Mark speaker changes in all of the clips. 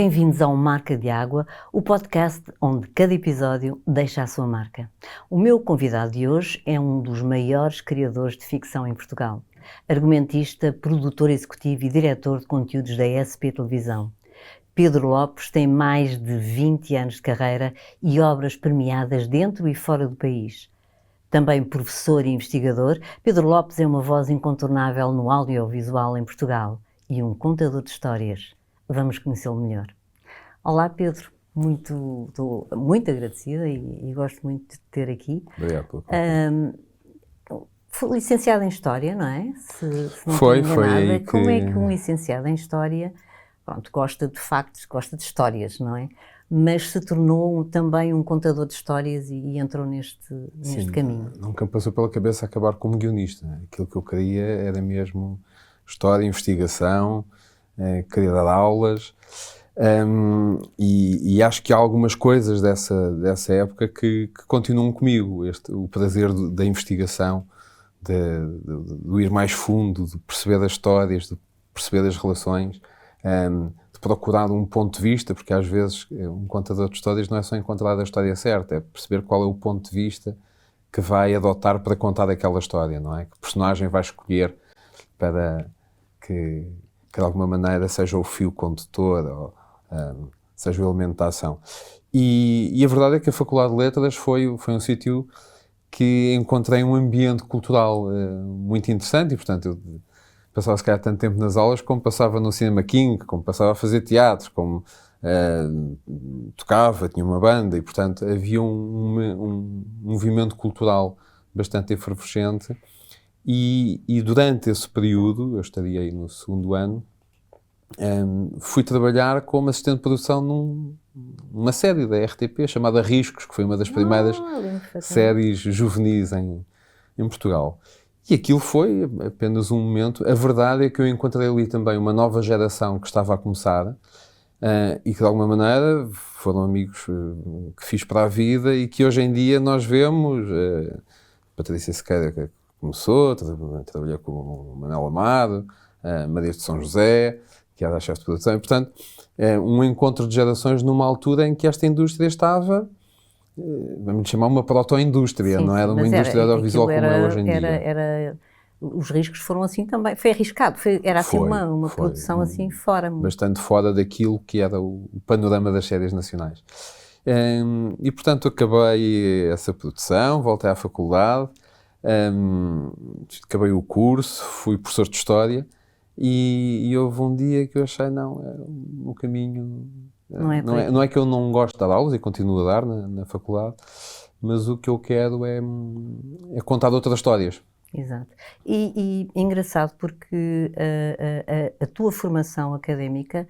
Speaker 1: Bem-vindos ao Marca de Água, o podcast onde cada episódio deixa a sua marca. O meu convidado de hoje é um dos maiores criadores de ficção em Portugal, argumentista, produtor executivo e diretor de conteúdos da SP Televisão. Pedro Lopes tem mais de 20 anos de carreira e obras premiadas dentro e fora do país. Também professor e investigador, Pedro Lopes é uma voz incontornável no audiovisual em Portugal e um contador de histórias. Vamos conhecê-lo melhor. Olá, Pedro. Estou muito agradecida e gosto muito de te ter aqui.
Speaker 2: Obrigado pelo convite.
Speaker 1: Foi licenciado em História, não é? Se não
Speaker 2: Foi
Speaker 1: estou enganada.
Speaker 2: aí
Speaker 1: Como é que um licenciado em História, gosta de factos, gosta de histórias, não é? Mas se tornou também um contador de histórias e entrou neste caminho.
Speaker 2: Nunca me passou pela cabeça acabar como guionista. Aquilo que eu queria era mesmo história, investigação, queria dar aulas, e acho que há algumas coisas dessa época que continuam comigo. O prazer da investigação, de ir mais fundo, de perceber as histórias, de perceber as relações, de procurar um ponto de vista, porque às vezes um contador de histórias não é só encontrar a história certa, é perceber qual é o ponto de vista que vai adotar para contar aquela história, não é? Que personagem vai escolher para que de alguma maneira seja o fio condutor ou seja o elemento da ação. E a verdade é que a Faculdade de Letras foi um sítio que encontrei um ambiente cultural muito interessante e, portanto, eu passava se calhar tanto tempo nas aulas como passava no Cinema King, como passava a fazer teatro, como tocava, tinha uma banda e, portanto, havia um movimento cultural bastante efervescente. E durante esse período, eu estaria aí no segundo ano, fui trabalhar como assistente de produção numa série da RTP chamada Riscos, que foi uma das primeiras séries juvenis em Portugal. E aquilo foi apenas um momento. A verdade é que eu encontrei ali também uma nova geração que estava a começar e que de alguma maneira foram amigos que fiz para a vida e que hoje em dia nós vemos. Patrícia Sequeira, que começou, trabalhou com o Manuel Amado, Maria de São José, que era a chefe de produção, e, portanto, um encontro de gerações numa altura em que esta indústria estava, vamos chamar uma proto-indústria, não era uma indústria audiovisual como é hoje em dia.
Speaker 1: Os riscos foram assim também, foi arriscado, era assim uma produção assim fora.
Speaker 2: Bastante fora daquilo que era o panorama das séries nacionais. E, portanto, acabei essa produção, voltei à faculdade, acabei o curso, fui professor de História e houve um dia que eu achei, o caminho... Não é que eu não gosto de dar aulas e continuo a dar na faculdade, mas o que eu quero é contar outras histórias.
Speaker 1: Exato. E engraçado porque a tua formação académica...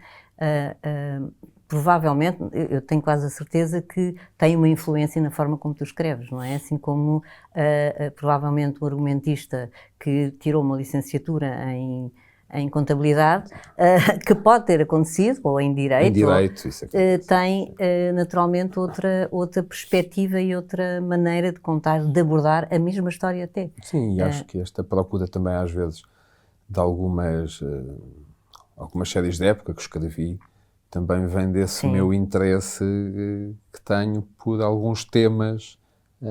Speaker 1: provavelmente, eu tenho quase a certeza que tem uma influência na forma como tu escreves, não é? Assim como provavelmente um argumentista que tirou uma licenciatura em contabilidade, que pode ter acontecido, ou em direito, tem naturalmente outra perspectiva e outra maneira de contar, de abordar a mesma história até.
Speaker 2: Sim, e acho que esta procura também às vezes de algumas séries de época que escrevi, também vem desse meu interesse que tenho por alguns temas que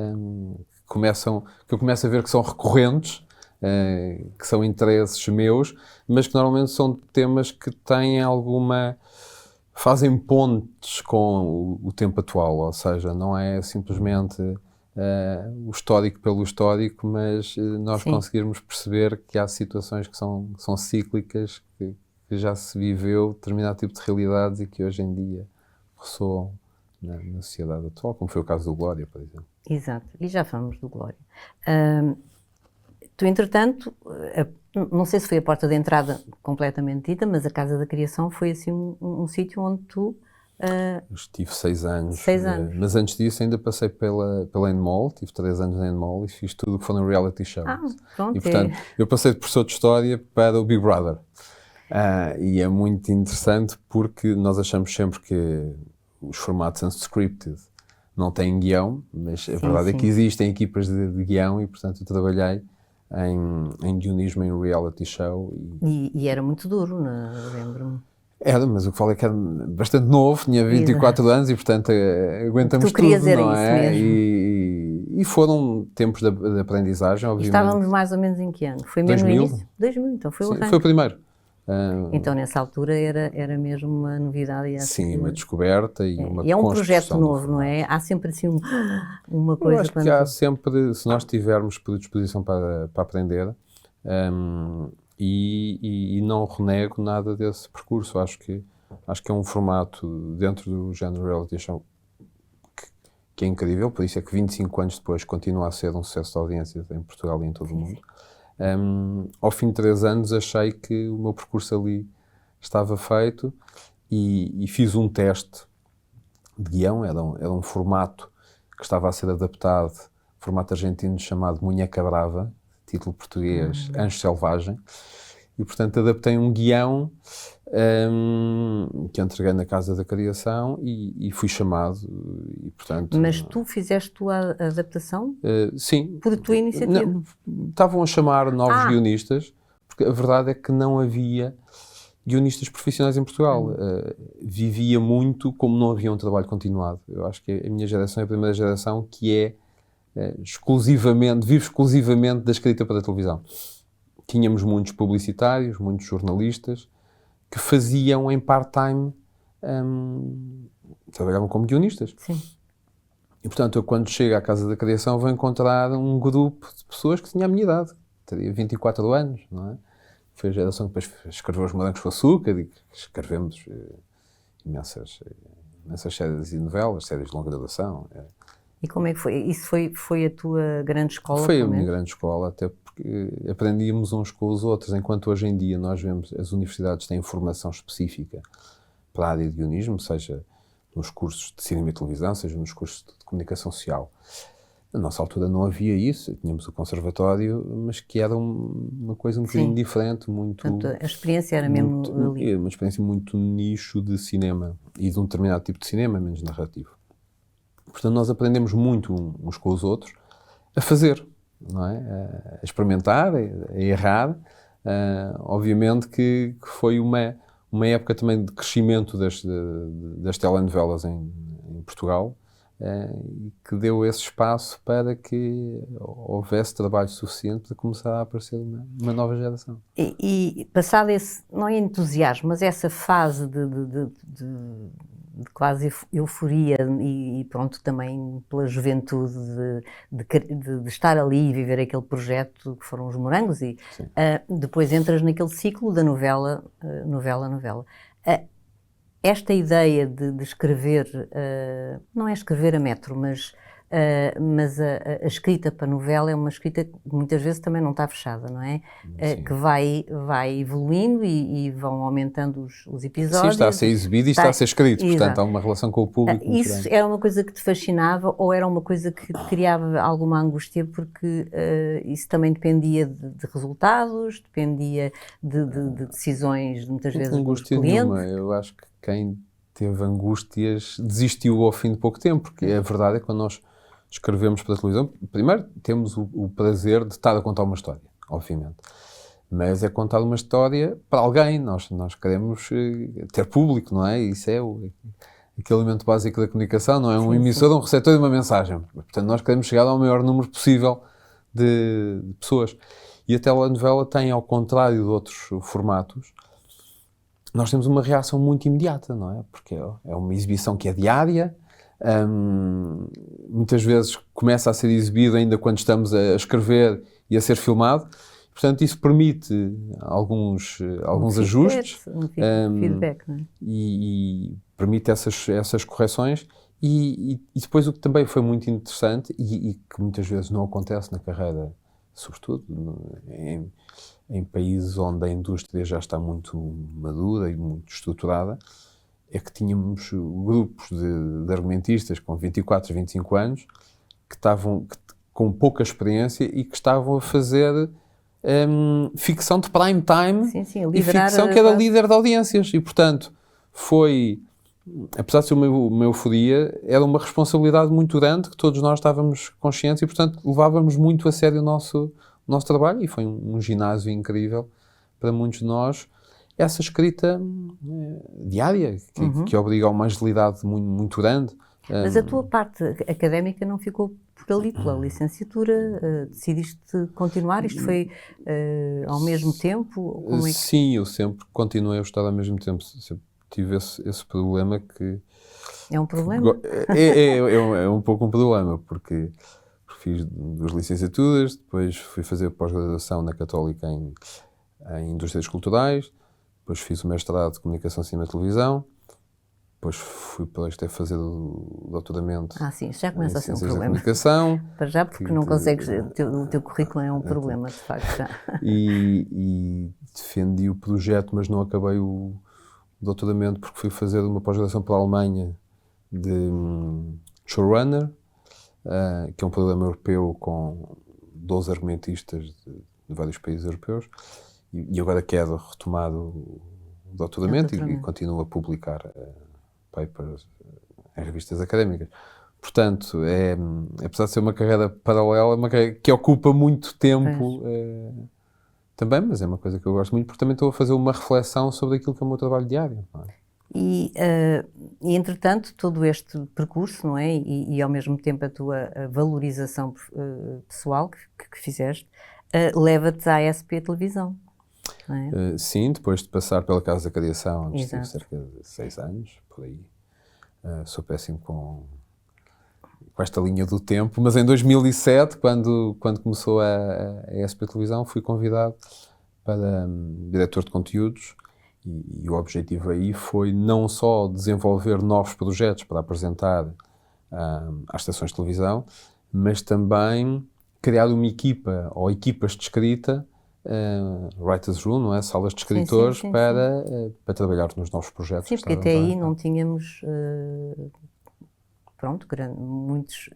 Speaker 2: eu começo a ver que são recorrentes, que são interesses meus, mas que normalmente são temas que têm fazem pontes com o tempo atual, ou seja, não é simplesmente o histórico pelo histórico, mas nós conseguirmos perceber que há situações que são cíclicas, que já se viveu determinado tipo de realidades e que hoje em dia ressoam na sociedade atual, como foi o caso do Glória, por exemplo.
Speaker 1: Exato, e já falamos do Glória. Tu, entretanto, não sei se foi a porta de entrada completamente dita, mas a Casa da Criação foi assim um sítio onde tu...
Speaker 2: Estive 6 anos.
Speaker 1: 6 anos.
Speaker 2: Mas antes disso ainda passei pela Endemol, tive 3 anos na Endemol e fiz tudo o que foi no reality show.
Speaker 1: Pronto.
Speaker 2: E, portanto, eu passei de professor de História para o Big Brother. E é muito interessante porque nós achamos sempre que os formatos unscripted não têm guião, mas a verdade é que existem equipas de guião e, portanto, eu trabalhei em guionismo em reality show.
Speaker 1: E era muito duro, lembro-me.
Speaker 2: Era, mas o que falo é que era bastante novo, tinha 24 anos e, portanto, aguentamos
Speaker 1: Tu querias
Speaker 2: tudo,
Speaker 1: era
Speaker 2: não
Speaker 1: isso
Speaker 2: é?
Speaker 1: mesmo.
Speaker 2: E foram tempos de aprendizagem,
Speaker 1: E
Speaker 2: obviamente.
Speaker 1: estávamos mais ou menos em que ano? Foi mesmo
Speaker 2: 2000?
Speaker 1: no início? 2000, então foi o
Speaker 2: Sim,
Speaker 1: arranque.
Speaker 2: foi o primeiro.
Speaker 1: Então, nessa altura, era mesmo uma novidade. E acho
Speaker 2: Sim,
Speaker 1: que...
Speaker 2: uma descoberta e uma
Speaker 1: E é um projeto
Speaker 2: construção do
Speaker 1: novo, não é? Há sempre assim uma
Speaker 2: Eu
Speaker 1: coisa
Speaker 2: acho que
Speaker 1: quando...
Speaker 2: há sempre, se nós tivermos predisposição para aprender, e não renego nada desse percurso. Acho que é um formato dentro do género reality show que é incrível, por isso é que 25 anos depois continua a ser um sucesso de audiência em Portugal e em todo o mundo. Ao fim de 3 anos achei que o meu percurso ali estava feito e fiz um teste de guião, era um formato que estava a ser adaptado, formato argentino chamado Munheca Brava, título português Anjo Selvagem, e portanto adaptei um guião que entreguei na Casa da Criação e fui chamado, e portanto...
Speaker 1: Mas tu fizeste a adaptação
Speaker 2: sim.
Speaker 1: por tua iniciativa?
Speaker 2: Não, estavam a chamar novos guionistas, porque a verdade é que não havia guionistas profissionais em Portugal. Vivia muito como não havia um trabalho continuado. Eu acho que a minha geração é a primeira geração que vive exclusivamente da escrita para a televisão. Tínhamos muitos publicitários, muitos jornalistas que faziam em part-time, trabalhavam como guionistas.
Speaker 1: Sim.
Speaker 2: E portanto, eu quando chego à Casa da Criação vou encontrar um grupo de pessoas que tinha a minha idade. Teria 24 anos, não é? Foi a geração que depois escreveu Os Morangos com Açúcar e escrevemos imensas séries e novelas, séries de longa duração.
Speaker 1: E como é que foi? Isso foi a tua grande escola?
Speaker 2: Foi a minha grande escola, até porque aprendíamos uns com os outros, enquanto hoje em dia nós vemos as universidades têm formação específica para a área de guionismo, seja nos cursos de cinema e televisão, seja nos cursos de comunicação social. Na nossa altura não havia isso, tínhamos o conservatório, mas que era uma coisa um bocadinho diferente, muito...
Speaker 1: Portanto, a experiência era mesmo ali.
Speaker 2: Uma experiência muito nicho de cinema e de um determinado tipo de cinema, menos narrativo. Portanto, nós aprendemos muito uns com os outros a fazer, não é? A experimentar, a errar. Obviamente que foi uma época também de crescimento das telenovelas em Portugal, que deu esse espaço para que houvesse trabalho suficiente para começar a aparecer uma nova geração.
Speaker 1: E passado esse, não é entusiasmo, mas essa fase de quase euforia e pronto, também pela juventude de estar ali e viver aquele projeto que foram Os Morangos e depois entras naquele ciclo da novela. Esta ideia de escrever, não é escrever a metro, mas a escrita para novela é uma escrita que muitas vezes também não está fechada, não é? Que vai evoluindo e vão aumentando os episódios.
Speaker 2: Sim, está a ser exibido e está a ser escrito, portanto há uma relação com o público muito
Speaker 1: Isso
Speaker 2: grande.
Speaker 1: era uma coisa que te fascinava ou era uma coisa que criava alguma angústia porque isso também dependia de resultados, dependia de decisões muitas vezes dos clientes?
Speaker 2: Nenhuma. Eu acho que quem teve angústias desistiu ao fim de pouco tempo, porque a verdade é que quando nós escrevemos para a televisão, primeiro temos o prazer de estar a contar uma história, obviamente. Mas é contar uma história para alguém. Nós queremos ter público, não é? Isso é aquele elemento básico da comunicação, não é? Um emissor, um receptor de uma mensagem. Portanto, nós queremos chegar ao maior número possível de pessoas. E a telenovela tem, ao contrário de outros formatos, nós temos uma reação muito imediata, não é? Porque é uma exibição que é diária, muitas vezes começa a ser exibido ainda quando estamos a escrever e a ser filmado. Portanto, isso permite alguns ajustes,
Speaker 1: feedback, não é?
Speaker 2: e permite essas correções. E depois o que também foi muito interessante e que muitas vezes não acontece na carreira, sobretudo em países onde a indústria já está muito madura e muito estruturada, é que tínhamos grupos de argumentistas com 24, 25 anos que estavam com pouca experiência e que estavam a fazer ficção de prime time e ficção que era líder de audiências. E, portanto, apesar de ser uma euforia, era uma responsabilidade muito grande que todos nós estávamos conscientes e, portanto, levávamos muito a sério o nosso trabalho e foi um ginásio incrível para muitos de nós. essa escrita diária, que obriga a uma agilidade muito, muito grande.
Speaker 1: Mas a tua parte académica não ficou por ali, pela licenciatura? Decidiste continuar? Isto foi ao mesmo tempo? Como é que...
Speaker 2: Sim, eu sempre continuei a estudar ao mesmo tempo. Sempre tive esse problema que...
Speaker 1: É um problema?
Speaker 2: É um pouco um problema, porque fiz 2 licenciaturas, depois fui fazer pós-graduação na Católica em Indústrias Culturais, depois fiz o mestrado de Comunicação, Cinema e Televisão, depois fui para este fazer o doutoramento
Speaker 1: sim, já
Speaker 2: em
Speaker 1: começa a ser um
Speaker 2: Ciências da
Speaker 1: problema.
Speaker 2: Comunicação.
Speaker 1: Para já, porque não consegues, o teu currículo é um problema, de facto, já.
Speaker 2: E defendi o projeto, mas não acabei o doutoramento porque fui fazer uma pós-graduação pela Alemanha de showrunner, que é um programa europeu com 12 argumentistas de vários países europeus, e agora quero retomar o doutoramento e continuo a publicar papers em revistas académicas. Portanto, apesar de ser uma carreira paralela, é uma carreira que ocupa muito tempo também, mas é uma coisa que eu gosto muito, porque também estou a fazer uma reflexão sobre aquilo que é o meu trabalho diário. Não é?
Speaker 1: E, entretanto, todo este percurso, não é? E ao mesmo tempo a tua valorização pessoal que fizeste, leva-te à SP Televisão, não é?
Speaker 2: Sim, depois de passar pela Casa da Criação, onde estive
Speaker 1: Exato.
Speaker 2: cerca de 6 anos, por aí. Sou péssimo com esta linha do tempo, mas em 2007, quando começou a SP Televisão, fui convidado para diretor de conteúdos. E o objetivo aí foi não só desenvolver novos projetos para apresentar às estações de televisão, mas também criar uma equipa ou equipas de escrita, writers' room, não é? Salas de escritores,
Speaker 1: sim.
Speaker 2: Para trabalhar nos novos projetos.
Speaker 1: Sim, porque até aí não tínhamos muitos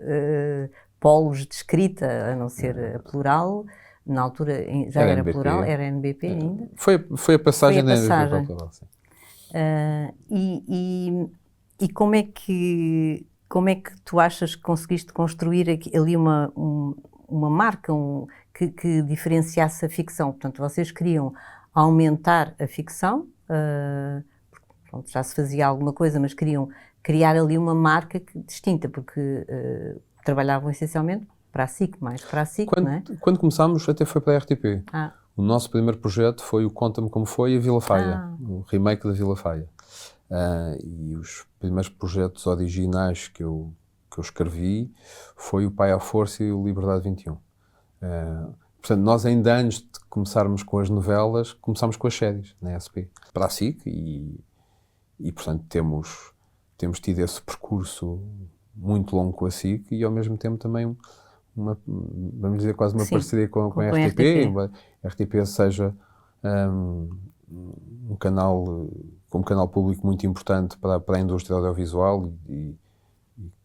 Speaker 1: polos de escrita, a não ser a Plural. Na altura já era
Speaker 2: NBP.
Speaker 1: Plural, era NBP ainda.
Speaker 2: Foi a passagem da NBP para a Plural, sim.
Speaker 1: E como é que tu achas que conseguiste construir ali uma marca que diferenciasse a ficção? Portanto, vocês queriam aumentar a ficção, pronto, já se fazia alguma coisa, mas queriam criar ali uma marca distinta, porque trabalhavam essencialmente para a SIC, mais para a SIC, não é?
Speaker 2: Quando começámos, até foi para a RTP. O nosso primeiro projeto foi o Conta-me Como Foi e a Vila Faia, o remake da Vila Faia. E os primeiros projetos originais que eu escrevi foi o Pai à Força e o Liberdade 21. Portanto, nós ainda antes de começarmos com as novelas, começámos com as séries na SP, para a SIC, e portanto temos tido esse percurso muito longo com a SIC e ao mesmo tempo também vamos dizer, quase uma parceria com a RTP, embora a RTP seja um canal público muito importante para a indústria audiovisual e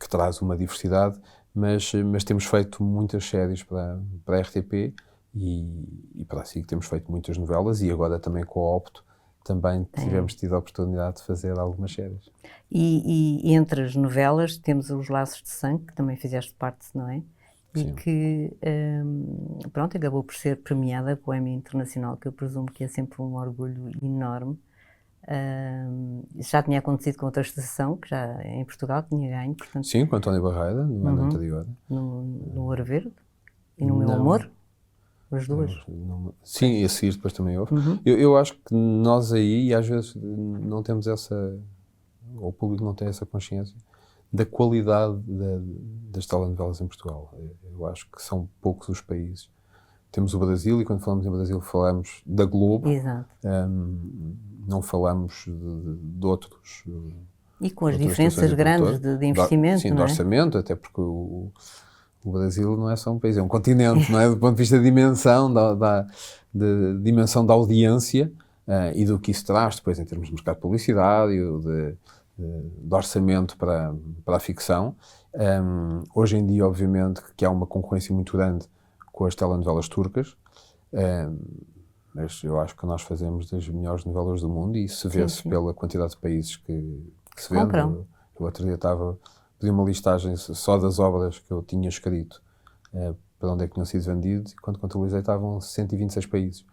Speaker 2: que traz uma diversidade, mas temos feito muitas séries para a RTP e para a SIC temos feito muitas novelas e agora também com a Opto também tivemos tido a oportunidade de fazer algumas séries.
Speaker 1: E entre as novelas temos os Laços de Sangue, que também fizeste parte, não é?
Speaker 2: Sim.
Speaker 1: E que, pronto, acabou por ser premiada com o Emmy Internacional, que eu presumo que é sempre um orgulho enorme. Já tinha acontecido com outra estação, que já em Portugal tinha ganho. Portanto,
Speaker 2: sim, com António Barreira, no ano anterior.
Speaker 1: No Ouro Verde e no Meu Amor, as duas.
Speaker 2: Sim, e a seguir depois também houve. Eu acho que nós aí, às vezes, não temos ou o público não tem essa consciência da qualidade das telenovelas em Portugal. Eu acho que são poucos os países. Temos o Brasil, e quando falamos em Brasil falamos da Globo.
Speaker 1: Exato.
Speaker 2: Não falamos de outros.
Speaker 1: E com as diferenças grandes de investimento,
Speaker 2: sim,
Speaker 1: não
Speaker 2: de orçamento, até porque o Brasil não é só um país, é um continente, não é? Do ponto de vista da dimensão, de dimensão da audiência e do que isso traz depois em termos de mercado de publicidade e de orçamento para a ficção. Hoje em dia, obviamente, que há uma concorrência muito grande com as telenovelas turcas, mas eu acho que nós fazemos das melhores novelas do mundo e isso vê-se pela quantidade de países que se vende. Eu outro dia pedi uma listagem só das obras que eu tinha escrito para onde é que tinham sido vendidos e quando contabilizei estavam 126 países.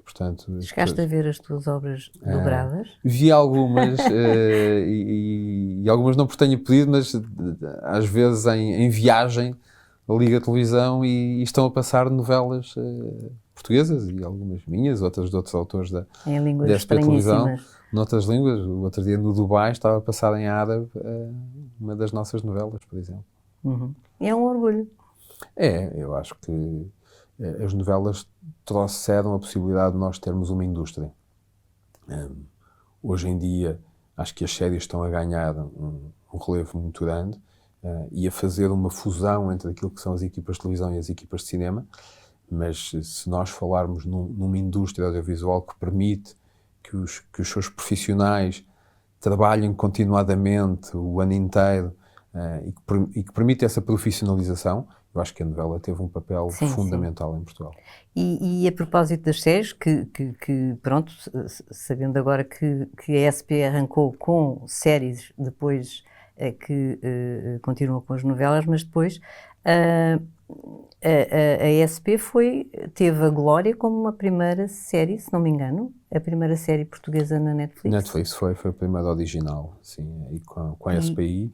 Speaker 2: Portanto,
Speaker 1: Chegaste a ver as tuas obras dobradas?
Speaker 2: Vi algumas e algumas não porque tenha pedido, mas às vezes em viagem ligo a televisão e estão a passar novelas portuguesas e algumas minhas, outras de outros autores
Speaker 1: em línguas
Speaker 2: da SP Televisão,
Speaker 1: estranhíssimas.
Speaker 2: noutras línguas. O outro dia no Dubai estava a passar em árabe uma das nossas novelas, por exemplo.
Speaker 1: Uhum. E é um orgulho.
Speaker 2: Eu acho que as novelas trouxeram a possibilidade de nós termos uma indústria. Hoje em dia, acho que as séries estão a ganhar um relevo muito grande e a fazer uma fusão entre aquilo que são as equipas de televisão e as equipas de cinema, mas se nós falarmos numa indústria audiovisual que permite que os seus profissionais trabalhem continuadamente o ano inteiro e que permite essa profissionalização, eu acho que a novela teve um papel fundamental em Portugal.
Speaker 1: E a propósito das séries, que pronto, sabendo agora que a SP arrancou com séries, depois que continua com as novelas, mas depois a SP teve a glória como uma primeira série, se não me engano, a primeira série portuguesa na Netflix.
Speaker 2: Netflix foi a primeira original, sim, e com a SPI.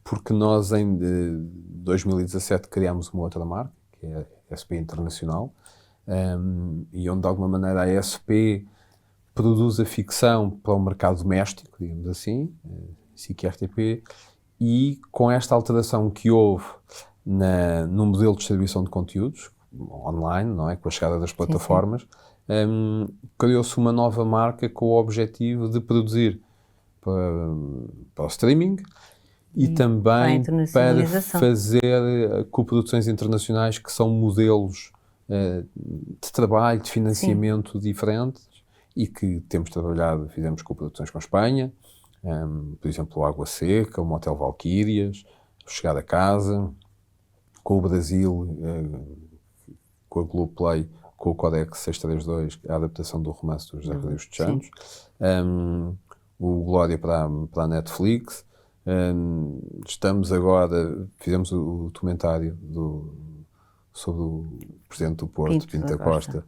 Speaker 2: Porque nós em 2017 criámos uma outra marca, que é a SP Internacional, e onde de alguma maneira a SP produz a ficção para o mercado doméstico, digamos assim, SIC RTP, e com esta alteração que houve no modelo de distribuição de conteúdos, online, não é? Com a chegada das plataformas, criou-se uma nova marca com o objetivo de produzir para o streaming e também para fazer coproduções internacionais que são modelos de trabalho, de financiamento diferentes e que temos trabalhado, fizemos coproduções com a Espanha, por exemplo, o Água Seca, o Motel Valquírias, o Chegar a Casa, com o Brasil, com a Globoplay, com o Codex 632, a adaptação do romance do José Rodrigues dos Santos, o Glória para a Netflix. Estamos agora, fizemos o documentário sobre o Presidente do Porto, Pinto da Costa,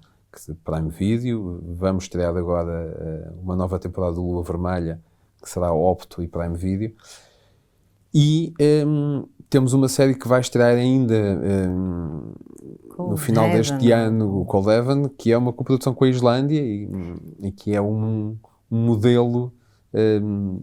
Speaker 2: Prime Video. Vamos estrear agora uma nova temporada do Lua Vermelha, que será Opto e Prime Video. E temos uma série que vai estrear ainda no final deste ano, o Cold Heaven, que é uma coprodução com a Islândia e que é um modelo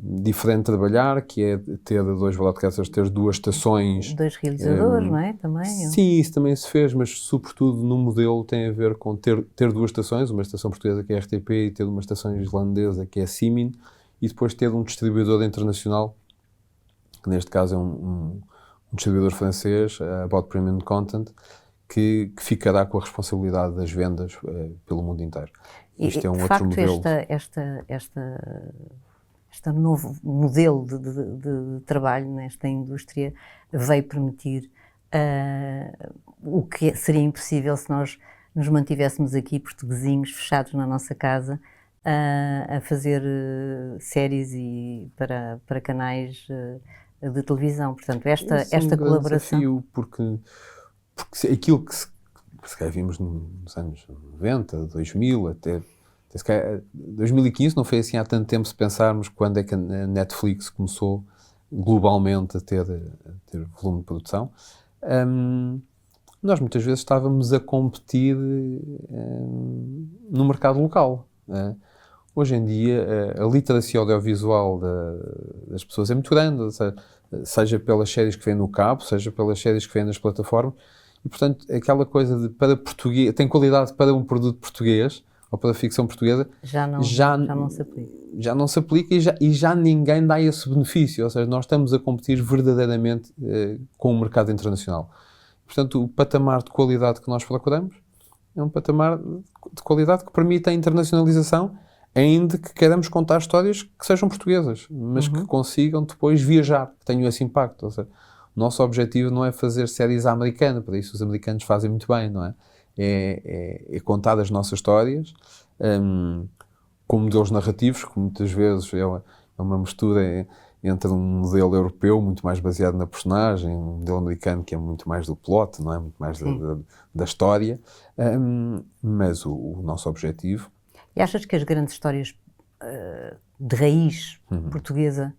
Speaker 2: diferente de trabalhar, que é ter dois broadcasters, ter duas estações.
Speaker 1: Dois realizadores, não é? Também.
Speaker 2: Sim, isso também se fez, mas sobretudo no modelo tem a ver com ter duas estações, uma estação portuguesa que é a RTP e ter uma estação islandesa que é a Simin, e depois ter um distribuidor internacional, que neste caso é um distribuidor francês, a About Premium Content, que ficará com a responsabilidade das vendas pelo mundo inteiro. Isto é um outro modelo.
Speaker 1: Este novo modelo de trabalho nesta indústria veio permitir o que seria impossível se nós nos mantivéssemos aqui, portuguesinhos, fechados na nossa casa, a fazer séries e para canais de televisão. Portanto, esta colaboração...
Speaker 2: Desafio porque aquilo que se calhar vimos nos anos 90, 2000, até 2015, não foi assim há tanto tempo se pensarmos quando é que a Netflix começou globalmente a ter volume de produção. Nós muitas vezes estávamos a competir no mercado local. Hoje em dia a literacia audiovisual das pessoas é muito grande, seja pelas séries que vêm no cabo, seja pelas séries que vêm nas plataformas, e portanto aquela coisa de para português, tem qualidade para um produto português ou para a ficção portuguesa, já não se aplica. Já não se aplica e já ninguém dá esse benefício, ou seja, nós estamos a competir verdadeiramente com o mercado internacional. Portanto, o patamar de qualidade que nós procuramos é um patamar de qualidade que permite a internacionalização, ainda que queiramos contar histórias que sejam portuguesas, mas que consigam depois viajar, que tenham esse impacto. Ou seja, o nosso objetivo não é fazer séries à americana, para isso os americanos fazem muito bem, não é? É contar as nossas histórias com modelos narrativos, que muitas vezes é uma mistura entre um modelo europeu muito mais baseado na personagem, um modelo americano que é muito mais do plot, não é? Muito mais da história, mas o nosso objetivo...
Speaker 1: E achas que as grandes histórias de raiz portuguesa,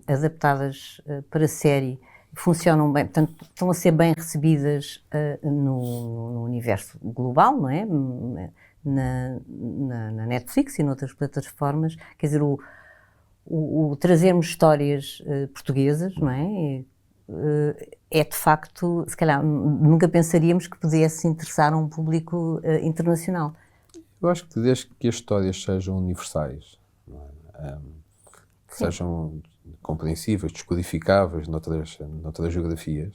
Speaker 1: adaptadas para série, funcionam bem, portanto, estão a ser bem recebidas no universo global, não é? Na Netflix e noutras plataformas, quer dizer, o trazermos histórias portuguesas, não é? É de facto, se calhar, nunca pensaríamos que pudesse interessar a um público internacional.
Speaker 2: Eu acho que desde que as histórias sejam universais, não é? Que sejam compreensíveis, descodificáveis noutras geografias,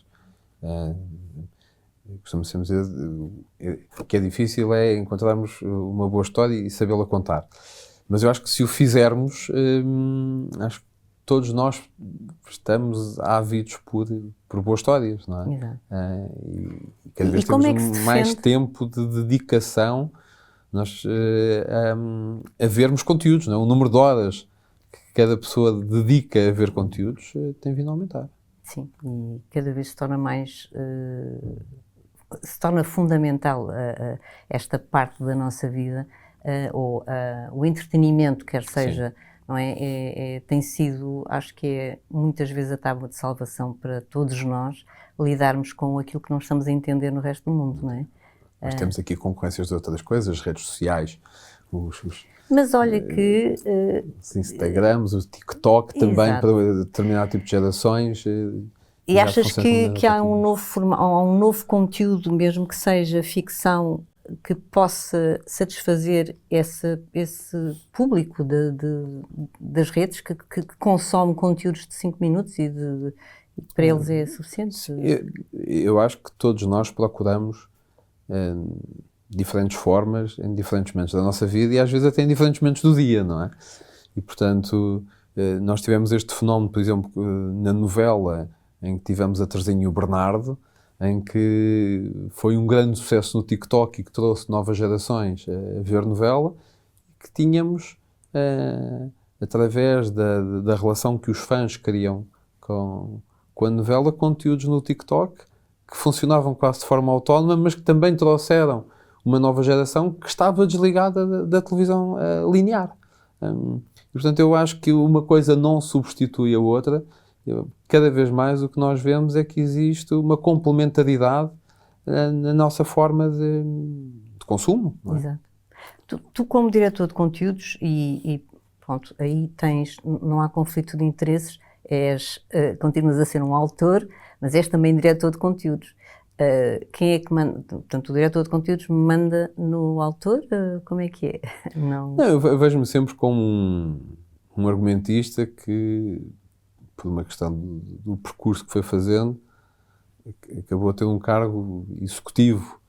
Speaker 2: costumo sempre dizer que é difícil encontrarmos uma boa história e sabê-la contar. Mas eu acho que se o fizermos, acho que todos nós estamos ávidos por boas histórias, não é?
Speaker 1: Exato.
Speaker 2: E cada vez
Speaker 1: como
Speaker 2: temos
Speaker 1: é que se
Speaker 2: mais
Speaker 1: defende?
Speaker 2: tempo de dedicação a vermos conteúdos, não é? O número de horas que cada pessoa dedica a ver conteúdos tem vindo a aumentar.
Speaker 1: Sim, e cada vez se torna mais... se torna fundamental esta parte da nossa vida, ou o entretenimento, quer seja, não é? Tem sido, acho que é muitas vezes a tábua de salvação para todos nós lidarmos com aquilo que não estamos a entender no resto do mundo, não é?
Speaker 2: Nós temos aqui concorrências de outras coisas, as redes sociais,
Speaker 1: Mas olha que...
Speaker 2: os Instagrams, o TikTok também,
Speaker 1: Exato.
Speaker 2: para determinado tipo de gerações.
Speaker 1: E
Speaker 2: já
Speaker 1: achas
Speaker 2: funciona de maneira
Speaker 1: que há
Speaker 2: relativamente.
Speaker 1: um novo conteúdo, mesmo que seja ficção, que possa satisfazer esse público das redes que consome conteúdos de 5 minutos e para eles é suficiente?
Speaker 2: Eu acho que todos nós procuramos diferentes formas em diferentes momentos da nossa vida e às vezes até em diferentes momentos do dia, não é? E portanto, nós tivemos este fenómeno, por exemplo, na novela, em que tivemos a Terezinha e o Bernardo, em que foi um grande sucesso no TikTok e que trouxe novas gerações a ver novela, que tínhamos, através da relação que os fãs criam com a novela, conteúdos no TikTok que funcionavam quase de forma autónoma, mas que também trouxeram uma nova geração que estava desligada da televisão linear. E, portanto, eu acho que uma coisa não substitui a outra. Cada vez mais o que nós vemos é que existe uma complementaridade na nossa forma de consumo. Não é?
Speaker 1: Exato. Tu como diretor de conteúdos e pronto, aí não há conflito de interesses, continuas a ser um autor, mas és também diretor de conteúdos. Quem é que manda? Portanto, o diretor de conteúdos manda no autor? Como é que é?
Speaker 2: Não, eu vejo-me sempre como um argumentista que, por uma questão do percurso que foi fazendo, acabou a ter um cargo executivo,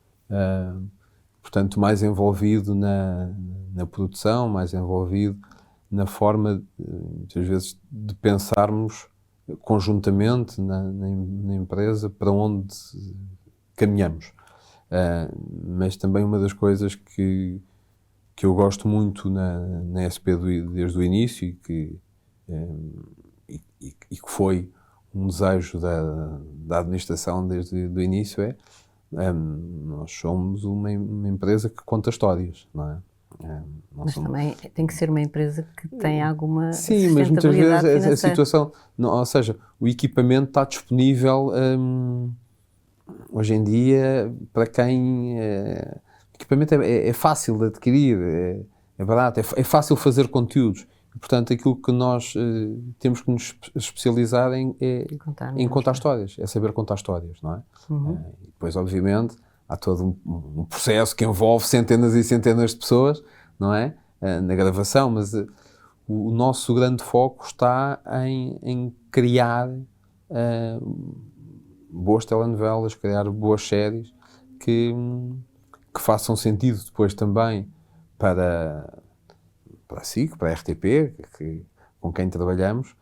Speaker 2: portanto, mais envolvido na produção, mais envolvido na forma, muitas vezes, de pensarmos conjuntamente na empresa para onde caminhamos. Mas também uma das coisas que eu gosto muito na SP desde o início e que foi um desejo da administração desde o início nós somos uma empresa que conta histórias, não é?
Speaker 1: Mas também tem que ser uma empresa que tem alguma
Speaker 2: Sim, mas muitas vezes
Speaker 1: financeira.
Speaker 2: a situação, ou seja, o equipamento está disponível hoje em dia para quem... o equipamento é fácil de adquirir, é barato, é fácil fazer conteúdos. Portanto, aquilo que nós temos que nos especializar é em contar histórias, é saber contar histórias, não é? E depois, obviamente, há todo um processo que envolve centenas e centenas de pessoas, não é? Na gravação, mas o nosso grande foco está em criar boas telenovelas, criar boas séries que façam sentido depois também para a SIC, para a RTP, com quem trabalhamos,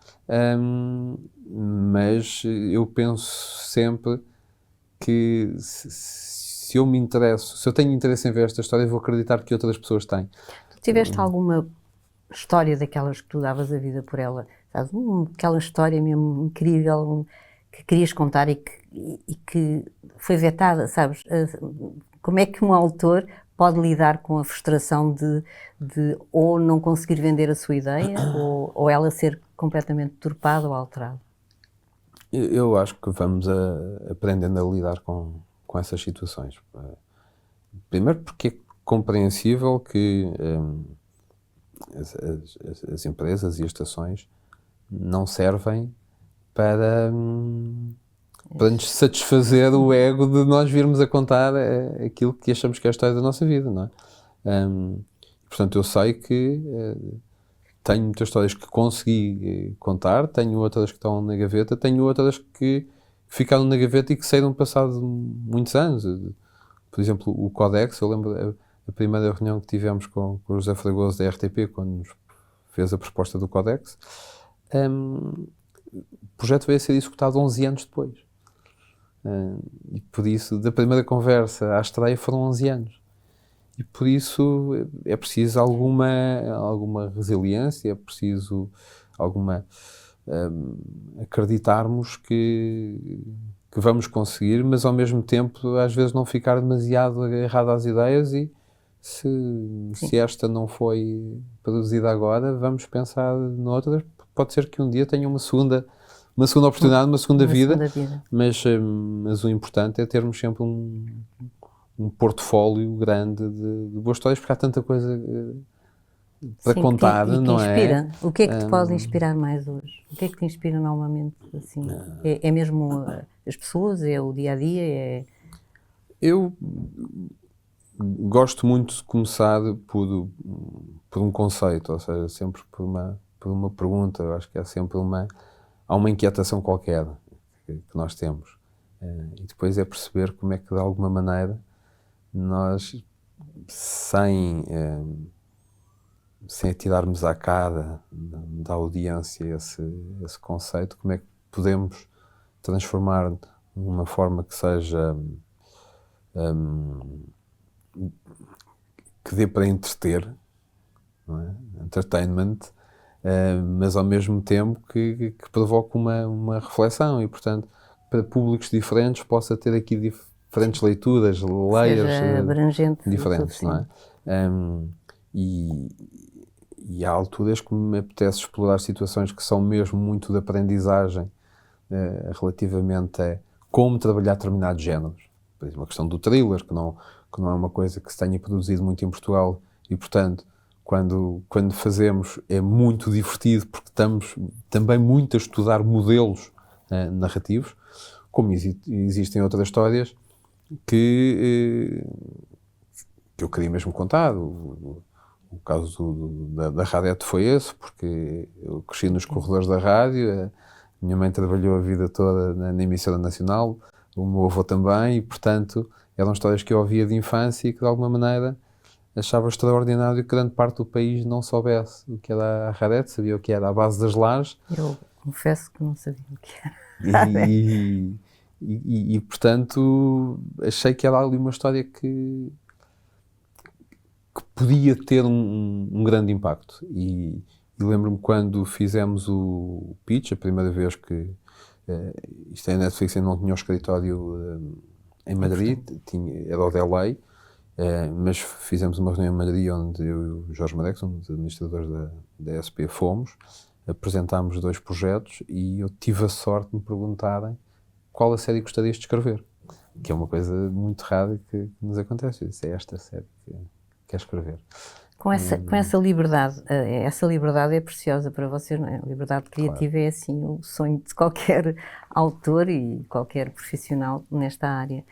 Speaker 2: mas eu penso sempre que se eu me interesso, se eu tenho interesse em ver esta história, eu vou acreditar que outras pessoas têm.
Speaker 1: Tu tiveste alguma história daquelas que tu davas a vida por ela? sabes, aquela história mesmo incrível que querias contar e que foi vetada, sabes? Como é que um autor pode lidar com a frustração de ou não conseguir vender a sua ideia ou ela ser completamente deturpada ou alterada?
Speaker 2: Eu acho que vamos aprendendo a lidar com essas situações. Primeiro porque é compreensível que as empresas e as estações não servem para nos satisfazer o ego de nós virmos a contar aquilo que achamos que é a história da nossa vida, não é? Portanto, eu sei que tenho muitas histórias que consegui contar, tenho outras que estão na gaveta, tenho outras que ficaram na gaveta e que saíram passado muitos anos. Por exemplo, o Codex, eu lembro a primeira reunião que tivemos com o José Fragoso da RTP, quando nos fez a proposta do Codex, o projeto veio a ser executado 11 anos depois. E por isso, da primeira conversa à estreia foram 11 anos. E por isso é preciso alguma resiliência, é preciso acreditarmos que vamos conseguir, mas ao mesmo tempo às vezes não ficar demasiado agarrado às ideias e se esta não foi produzida agora, vamos pensar noutras. Pode ser que um dia tenha uma segunda oportunidade, uma segunda vida. Mas o importante é termos sempre um portfólio grande de boas histórias, porque há tanta coisa para contar, não é?
Speaker 1: O que é que te pode inspirar mais hoje? O que é que te inspira normalmente? Assim? É mesmo as pessoas? É o dia-a-dia?
Speaker 2: Eu gosto muito de começar por um conceito, ou seja, sempre por uma pergunta. Eu acho que há sempre há uma inquietação qualquer que nós temos. E depois é perceber como é que, de alguma maneira, nós, sem atirarmos à cara da audiência esse conceito, como é que podemos transformar numa forma que seja que dê para entreter, não é? Entertainment, mas ao mesmo tempo que provoque uma reflexão e, portanto, para públicos diferentes possa ter aqui diferentes leituras, layers diferentes, não é? E há alturas que me apetece explorar situações que são mesmo muito de aprendizagem relativamente a como trabalhar determinados géneros. Por exemplo, a questão do thriller, que não é uma coisa que se tenha produzido muito em Portugal e, portanto, quando fazemos é muito divertido porque estamos também muito a estudar modelos narrativos, como existem outras histórias que eu queria mesmo contar. O caso da Radete foi esse, porque eu cresci nos corredores da rádio, a minha mãe trabalhou a vida toda na emissora nacional, o meu avô também, e portanto eram histórias que eu ouvia de infância e que de alguma maneira achava extraordinário que grande parte do país não soubesse o que era a Radete, sabia o que era a base das lajes.
Speaker 1: Eu confesso que não sabia o que era.
Speaker 2: E portanto achei que era ali uma história que podia ter um grande impacto. E lembro-me quando fizemos o pitch, a primeira vez que isto é a Netflix, ainda não tinha o escritório em Madrid, era o de LA, mas fizemos uma reunião em Madrid onde eu e o Jorge Madex, um dos administradores da SP, fomos, apresentámos 2 projetos e eu tive a sorte de me perguntarem qual a série gostarias de escrever, que é uma coisa muito rara que nos acontece. Eu disse, é esta série que quer escrever.
Speaker 1: Com essa liberdade é preciosa para vocês, não é? A liberdade criativa, claro. É assim o sonho de qualquer autor e qualquer profissional nesta área.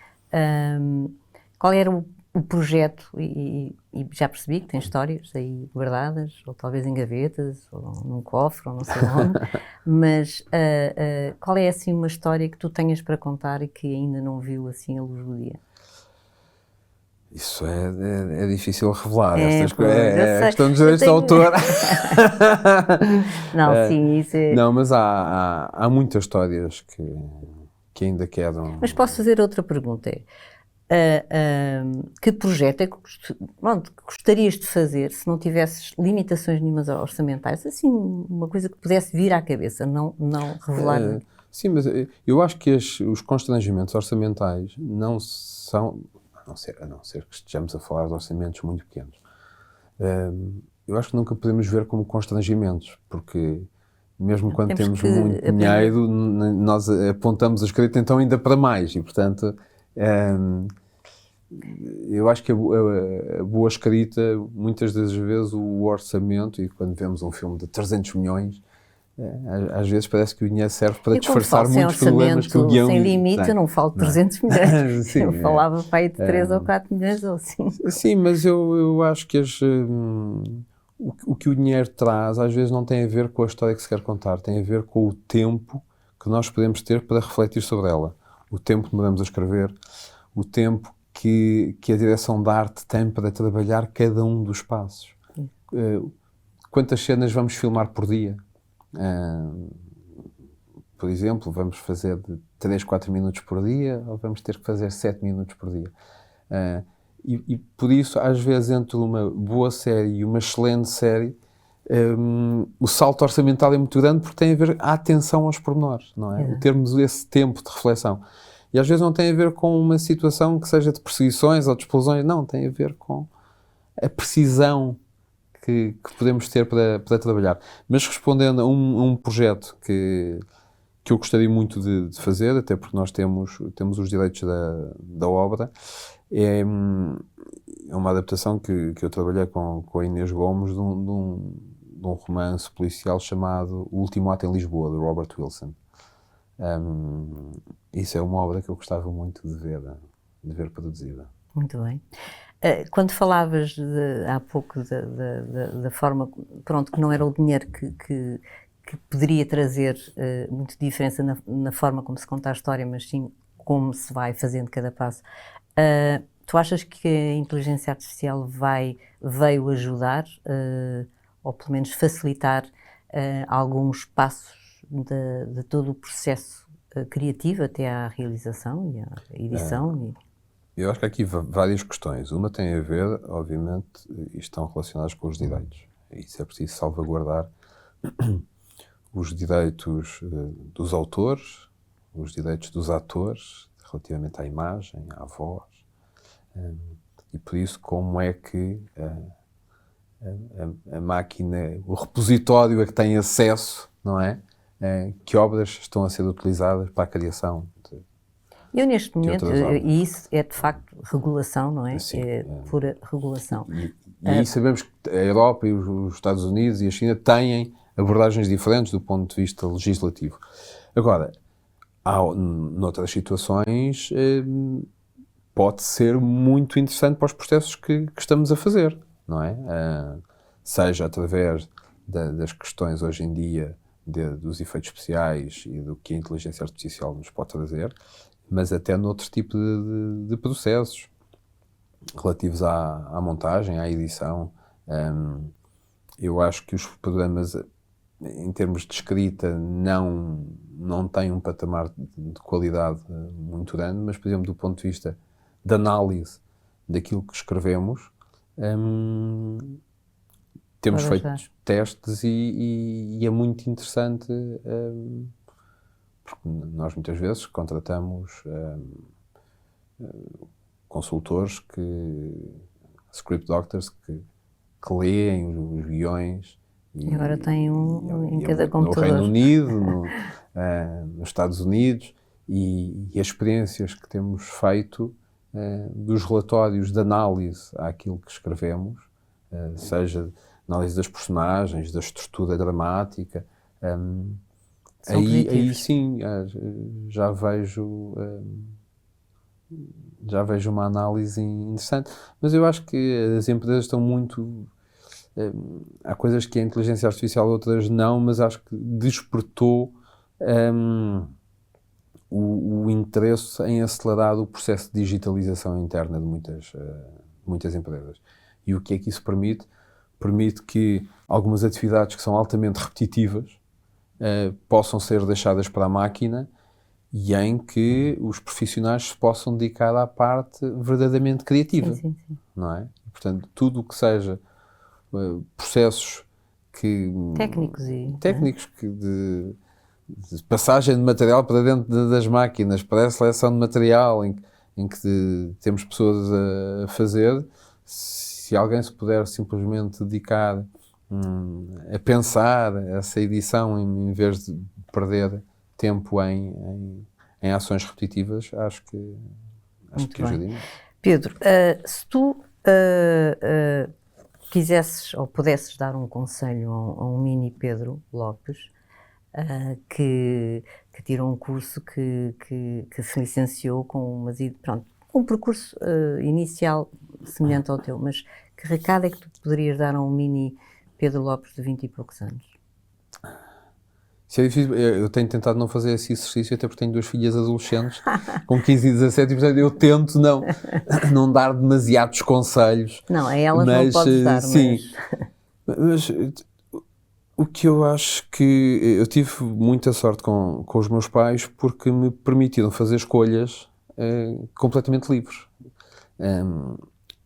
Speaker 1: Qual era o projeto, e já percebi que tem histórias aí guardadas, ou talvez em gavetas, ou num cofre, ou não sei onde, mas qual é assim uma história que tu tenhas para contar e que ainda não viu assim a luz do dia?
Speaker 2: Isso é difícil revelar, estas coisas. É questão dos direitos de autor.
Speaker 1: Não, sim, isso é...
Speaker 2: Não, mas há muitas histórias que ainda quedam...
Speaker 1: Mas posso fazer outra pergunta? Que projeto é que gostarias de fazer se não tivesses limitações nenhumas orçamentais? Assim, uma coisa que pudesse vir à cabeça, não revelar.
Speaker 2: Sim, mas eu acho que os constrangimentos orçamentais não são, a não ser que estejamos a falar de orçamentos muito pequenos. Eu acho que nunca podemos ver como constrangimentos, porque mesmo quando temos muito dinheiro, nós apontamos a escrita então ainda para mais e, portanto, eu acho que a boa escrita, muitas das vezes o orçamento, e quando vemos um filme de 300 milhões, às vezes parece que o dinheiro serve para disfarçar muitos problemas que o guião...
Speaker 1: Sem limite, eu não falo de 300 milhões,
Speaker 2: Sim,
Speaker 1: eu falava para aí de 3 ou 4 milhões ou assim.
Speaker 2: Sim, mas eu acho que o que o dinheiro traz às vezes não tem a ver com a história que se quer contar, tem a ver com o tempo que nós podemos ter para refletir sobre ela. O tempo que demoramos a escrever, o tempo que a direção de arte tem para trabalhar cada um dos passos. Quantas cenas vamos filmar por dia? Por exemplo, vamos fazer de 3, 4 minutos por dia ou vamos ter que fazer 7 minutos por dia? E por isso, às vezes, entre uma boa série e uma excelente série, o salto orçamental é muito grande porque tem a ver a atenção aos pormenores, não é? O termos esse tempo de reflexão. E às vezes não tem a ver com uma situação que seja de perseguições ou de explosões, não, tem a ver com a precisão que podemos ter para trabalhar. Mas respondendo a um projeto que eu gostaria muito de fazer, até porque nós temos os direitos da obra, é uma adaptação que eu trabalhei com a Inês Gomes de um romance policial chamado O Último Ato em Lisboa, de Robert Wilson. Isso é uma obra que eu gostava muito de ver produzida.
Speaker 1: Muito bem. Quando falavas há pouco da forma, pronto, que não era o dinheiro que poderia trazer muita diferença na forma como se conta a história, mas sim como se vai fazendo cada passo. Tu achas que a inteligência artificial veio ajudar, ou pelo menos facilitar alguns passos de todo o processo criativo até à realização e à edição?
Speaker 2: Eu acho que há aqui várias questões. Uma tem a ver, obviamente, e estão relacionadas com os direitos. Isso é preciso salvaguardar os direitos dos autores, os direitos dos atores, relativamente à imagem, à voz. E por isso, como é que a máquina, o repositório a que tem acesso, não é? Que obras estão a ser utilizadas para a criação
Speaker 1: eu neste momento, e isso é de facto regulação, não é? Sim, é pura regulação.
Speaker 2: E aí sabemos que a Europa e os Estados Unidos e a China têm abordagens diferentes do ponto de vista legislativo. Agora, noutras situações, pode ser muito interessante para os processos que estamos a fazer, não é? Seja através das questões hoje em dia dos efeitos especiais e do que a inteligência artificial nos pode trazer, mas até noutro tipo de processos relativos à montagem, à edição. Eu acho que os programas, em termos de escrita, não têm um patamar de qualidade muito grande, mas, por exemplo, do ponto de vista de análise daquilo que escrevemos, temos feito testes e é muito interessante, porque nós muitas vezes contratamos consultores, script doctors, que leem os guiões.
Speaker 1: E agora tem em cada computador.
Speaker 2: No Reino Unido, nos Estados Unidos, e as experiências que temos feito dos relatórios de análise àquilo que escrevemos, seja análise das personagens, da estrutura dramática, aí sim já vejo uma análise interessante. Mas eu acho que as empresas estão muito... há coisas que a inteligência artificial, outras não, mas acho que despertou o interesse em acelerar o processo de digitalização interna de muitas empresas. E o que é que isso permite? Permite que algumas atividades que são altamente repetitivas possam ser deixadas para a máquina e em que os profissionais se possam dedicar à parte verdadeiramente criativa,
Speaker 1: Sim.
Speaker 2: não é? Portanto, tudo o que seja processos técnicos de passagem de material para dentro das máquinas, para a seleção de material em que temos pessoas a fazer, se alguém se puder simplesmente dedicar a pensar essa edição em vez de perder tempo em ações repetitivas, acho que ajuda muito.
Speaker 1: Pedro, se tu quisesses ou pudesses dar um conselho a um mini Pedro Lopes, que tirou um curso que se licenciou com um percurso inicial semelhante ao teu, mas que recado é que tu poderias dar a um mini Pedro Lopes de 20 e poucos anos?
Speaker 2: Isso é difícil. Eu tenho tentado não fazer esse exercício, até porque tenho 2 filhas adolescentes com 15 e 17, e portanto eu tento não dar demasiados conselhos.
Speaker 1: Não, a elas não podes dar,
Speaker 2: sim, mas o que eu acho que eu tive muita sorte com os meus pais, porque me permitiram fazer escolhas completamente livres.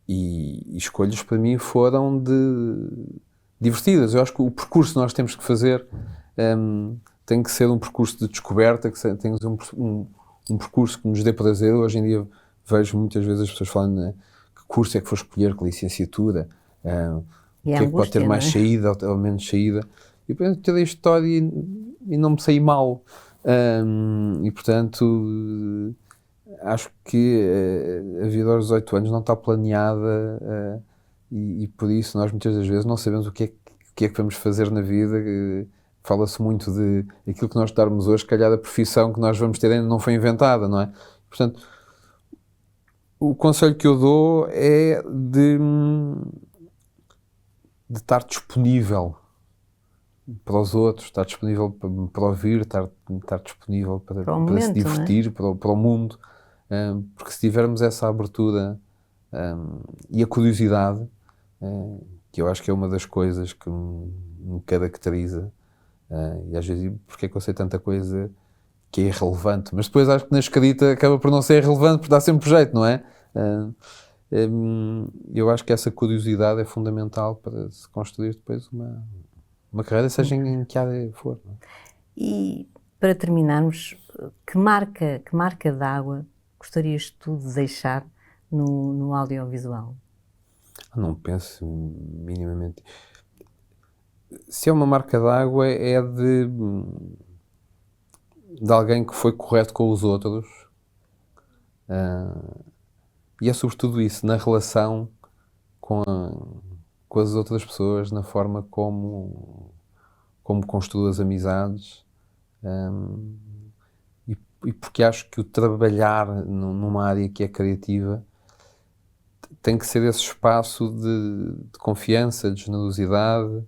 Speaker 2: E escolhas para mim foram divertidas. Eu acho que o percurso que nós temos que fazer tem que ser um percurso de descoberta, que tem que ser um percurso que nos dê prazer. Hoje em dia vejo muitas vezes as pessoas falando, né, que curso é que for escolher, que licenciatura, o que é que pode ter mais saída ou menos saída. E depois ter a história e não me saí mal. E portanto, acho que a vida aos 18 anos não está planeada e por isso nós muitas das vezes não sabemos o que é que vamos fazer na vida. Fala-se muito de aquilo que nós estudarmos hoje, se calhar a profissão que nós vamos ter ainda não foi inventada, não é? Portanto, o conselho que eu dou é de estar disponível para os outros, estar disponível para ouvir, estar disponível para se divertir, não é? para o mundo, porque se tivermos essa abertura e a curiosidade, que eu acho que é uma das coisas que me caracteriza, e às vezes, porque é que eu sei tanta coisa que é irrelevante, mas depois acho que na escrita acaba por não ser irrelevante, porque dá sempre jeito, não é? Eu acho que essa curiosidade é fundamental para se construir depois uma carreira, seja em que área for. Não é?
Speaker 1: E para terminarmos, que marca d'água gostarias tu de deixar no audiovisual?
Speaker 2: Não penso minimamente. Se é uma marca d'água, é de alguém que foi correto com os outros, e é sobretudo isso, na relação com as outras pessoas, na forma como construo as amizades, e porque acho que o trabalhar numa área que é criativa tem que ser esse espaço de confiança, de generosidade.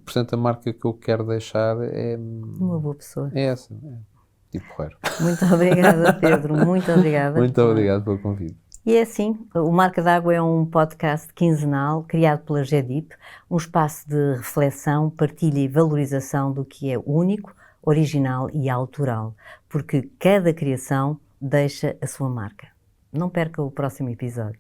Speaker 2: Portanto, a marca que eu quero deixar é
Speaker 1: uma boa pessoa.
Speaker 2: É essa, tipo porreiro.
Speaker 1: Muito obrigada, Pedro, muito obrigada.
Speaker 2: Muito obrigado pelo convite.
Speaker 1: E é assim, o Marca d'Água é um podcast quinzenal criado pela GEDIP, um espaço de reflexão, partilha e valorização do que é único, original e autoral, porque cada criação deixa a sua marca. Não perca o próximo episódio.